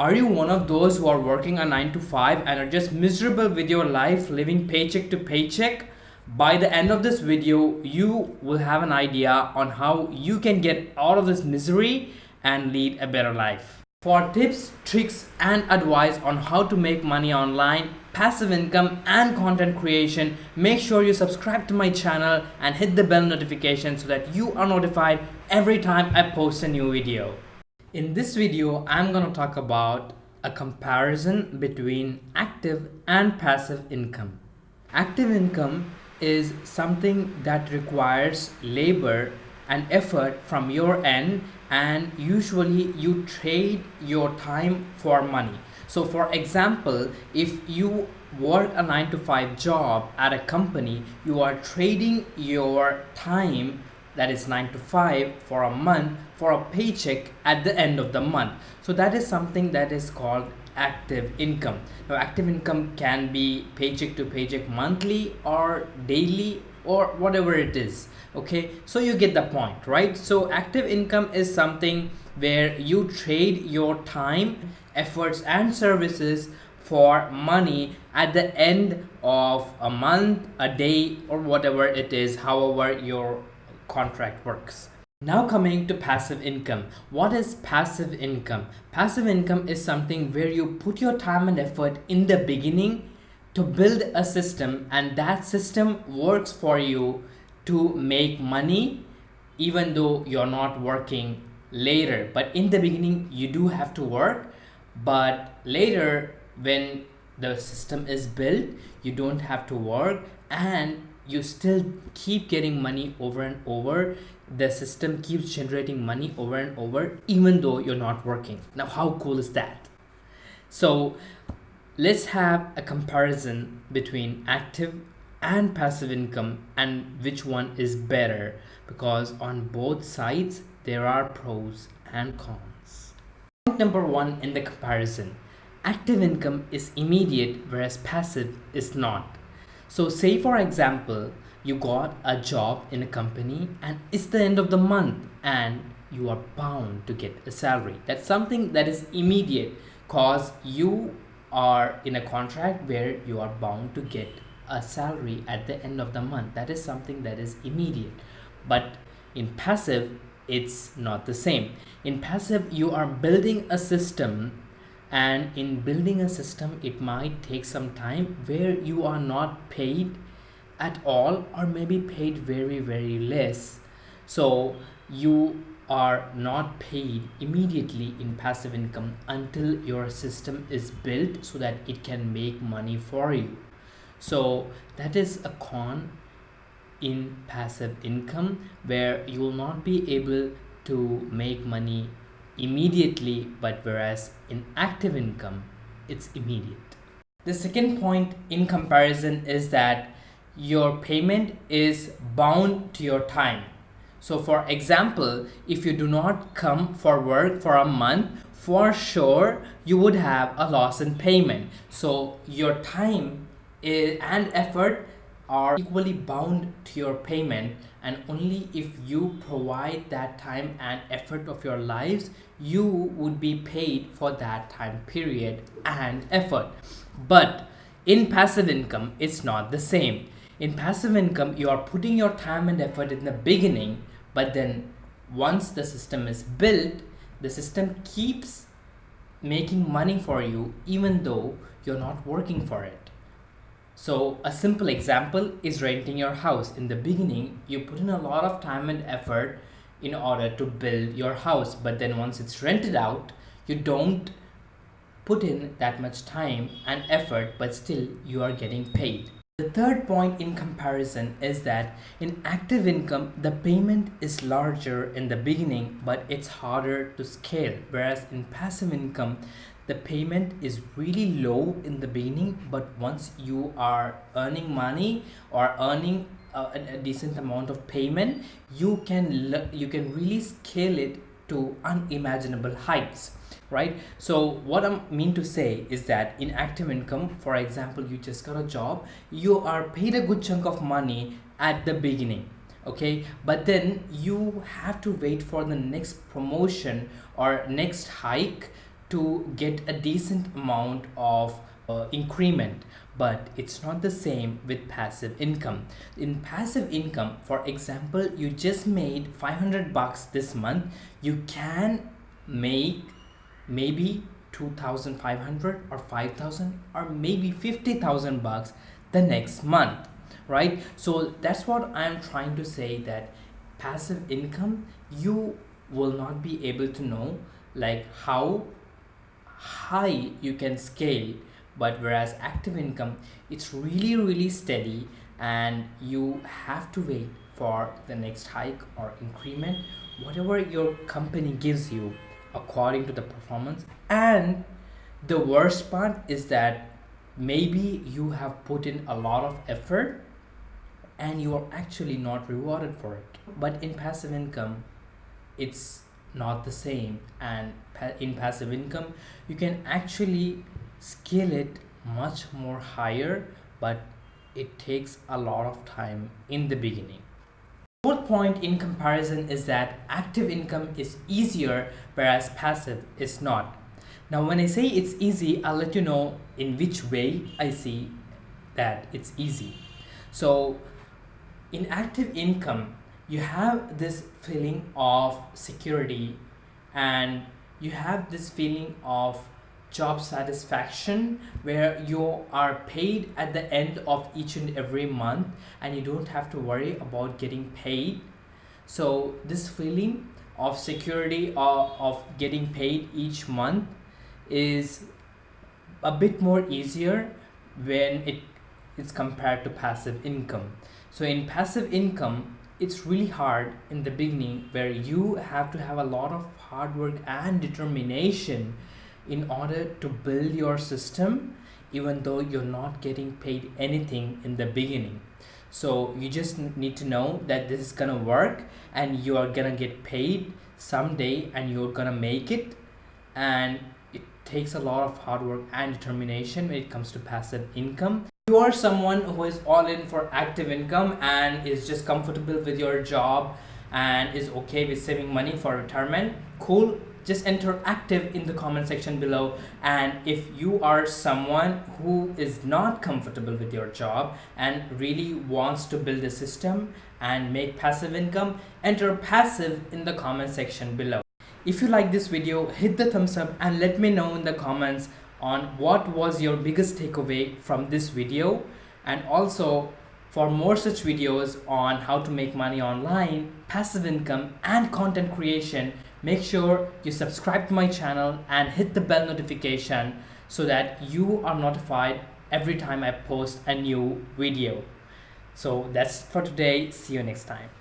Are you one of those who are working a 9 to 5 and are just miserable with your life, living paycheck to paycheck? By the end of this video, you will have an idea on how you can get out of this misery and lead a better life. For tips, tricks, and advice on how to make money online, passive income, and content creation, make sure you subscribe to my channel and hit the bell notification so that you are notified every time I post a new video. In this video, I'm going to talk about a comparison between active and passive income. Active income is something that requires labor and effort from your end, and usually you trade your time for money. So for example, if you work a 9 to 5 job at a company, you are trading your time, that is 9 to 5, for a month for a paycheck at the end of the month. So that is something that is called active income. Now active income can be paycheck to paycheck, monthly or daily or whatever it is. Okay, so you get the point, right? So active income is something where you trade your time, efforts, and services for money at the end of a month, a day, or whatever it is, however your contract works. Now coming to passive income. What is passive income? Passive income is something where you put your time and effort in the beginning to build a system, and that system works for you to make money even though you're not working later. But in the beginning you do have to work, but later when the system is built, you don't have to work and you still keep getting money over and over. The system keeps generating money over and over even though you're not working. Now how cool is that? So let's have a comparison between active and passive income and which one is better, because on both sides there are pros and cons. Point number one in the comparison: active income is immediate whereas passive is not. So say for example, you got a job in a company and it's the end of the month and you are bound to get a salary. That's something that is immediate cause you are in a contract where you are bound to get a salary at the end of the month. That is something that is immediate. But in passive, it's not the same. In passive, you are building a system, and in building a system it might take some time where you are not paid at all or maybe paid very less. So you are not paid immediately in passive income until your system is built so that it can make money for you. So that is a con in passive income, where you will not be able to make money immediately, but whereas in active income it's immediate. The second point in comparison is that your payment is bound to your time. So for example, if you do not come for work for a month, for sure you would have a loss in payment. So your time and effort are equally bound to your payment, and only if you provide that time and effort of your lives, you would be paid for that time period and effort. But in passive income it's not the same. In passive income you are putting your time and effort in the beginning, but then once the system is built, the system keeps making money for you even though you're not working for it. So a simple example is renting your house. In the beginning, you put in a lot of time and effort in order to build your house, but then once it's rented out, you don't put in that much time and effort, but still you are getting paid. The third point in comparison is that in active income, the payment is larger in the beginning, but it's harder to scale. Whereas in passive income, the payment is really low in the beginning, but once you are earning money or earning a decent amount of payment, you can really scale it to unimaginable heights, right? So what I mean to say is that in active income, for example, you just got a job, you are paid a good chunk of money at the beginning, okay, but then you have to wait for the next promotion or next hike to get a decent amount of increment. But it's not the same with passive income. In passive income, for example, you just made 500 bucks this month, you can make maybe 2,500 or 5,000 or maybe 50,000 bucks the next month, right? So that's what I'm trying to say, that passive income, you will not be able to know like how high you can scale, but whereas active income, it's really steady, and you have to wait for the next hike or increment, whatever your company gives you according to the performance. And the worst part is that maybe you have put in a lot of effort and you are actually not rewarded for it. But in passive income, it's not the same. And in passive income, you can actually scale it much more higher, but it takes a lot of time in the beginning. Fourth point in comparison is that active income is easier, whereas passive is not. Now, when I say it's easy, I'll let you know in which way I see that it's easy. So in active income, you have this feeling of security, and you have this feeling of job satisfaction, where you are paid at the end of each and every month and you don't have to worry about getting paid. So this feeling of security, of getting paid each month, is a bit more easier when it's compared to passive income. So in passive income, it's really hard in the beginning, where you have to have a lot of hard work and determination in order to build your system, even though you're not getting paid anything in the beginning. So you just need to know that this is gonna work and you are gonna get paid someday and you're gonna make it. And it takes a lot of hard work and determination when it comes to passive income. If you are someone who is all in for active income and is just comfortable with your job and is okay with saving money for retirement, cool, just enter active in the comment section below. And if you are someone who is not comfortable with your job and really wants to build a system and make passive income, enter passive in the comment section below. If you like this video, hit the thumbs up and let me know in the comments on what was your biggest takeaway from this video. And also, for more such videos on how to make money online, passive income and content creation, make sure you subscribe to my channel and hit the bell notification so that you are notified every time I post a new video. So that's for today. See you next time.